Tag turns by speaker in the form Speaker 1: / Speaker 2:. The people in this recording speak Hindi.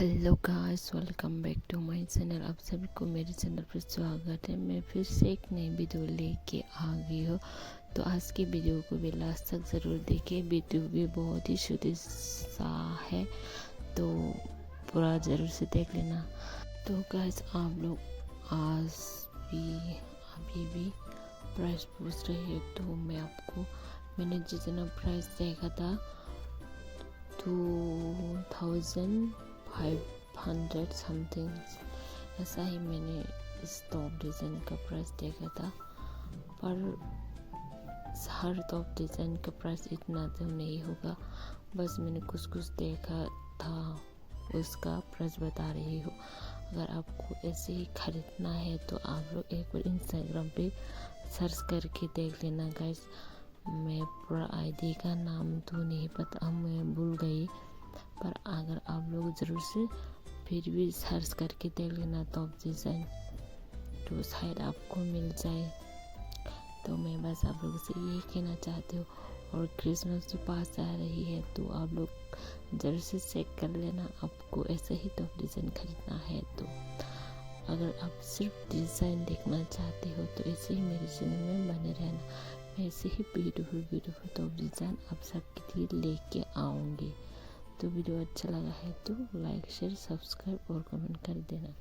Speaker 1: Hello guys, welcome back to my channel. आप सभी को मेरे चैनल पर स्वागत है। मैं फिर से एक नई वीडियो लेके आ गई हूँ। तो आज की वीडियो को भी लास्ट तक ज़रूर देखिए। वीडियो भी बहुत ही शुद्ध सा है, तो पूरा ज़रूर से देख लेना। तो गाइस, आप लोग आज भी अभी भी प्राइस पूछ रहे हैं, तो मैंने जितना प्राइस देखा था 2500 समथिंग, ऐसा ही मैंने इस टॉप डिज़ाइन का प्राइस देखा था। पर हर टॉप डिज़ाइन का प्राइस इतना तो नहीं होगा, बस मैंने कुछ देखा था उसका प्राइस बता रही हूँ। अगर आपको ऐसे ही ख़रीदना है तो आप लोग एक बार इंस्टाग्राम पे सर्च करके देख लेना गाइस। मैं पूरा आईडी का नाम तो नहीं पता, मैं भूल गई, पर अगर आप लोग ज़रूर से फिर भी सर्च करके देख लेना टॉप डिज़ाइन, तो शायद आपको मिल जाए। तो मैं बस आप लोगों से ये कहना चाहती हूँ। और क्रिसमस भी पास आ रही है, तो आप लोग ज़रूर से चेक कर लेना, आपको ऐसे ही टॉप डिज़ाइन खरीदना है। तो अगर आप सिर्फ डिज़ाइन देखना चाहते हो तो ऐसे ही मेरे चैनल में बने रहना। मैं ऐसे ही ब्यूटीफुल टॉप डिज़ाइन आप सबके लिए लेके आऊँगी। तो वीडियो अच्छा लगा है तो लाइक, शेयर, सब्सक्राइब और कमेंट कर देना।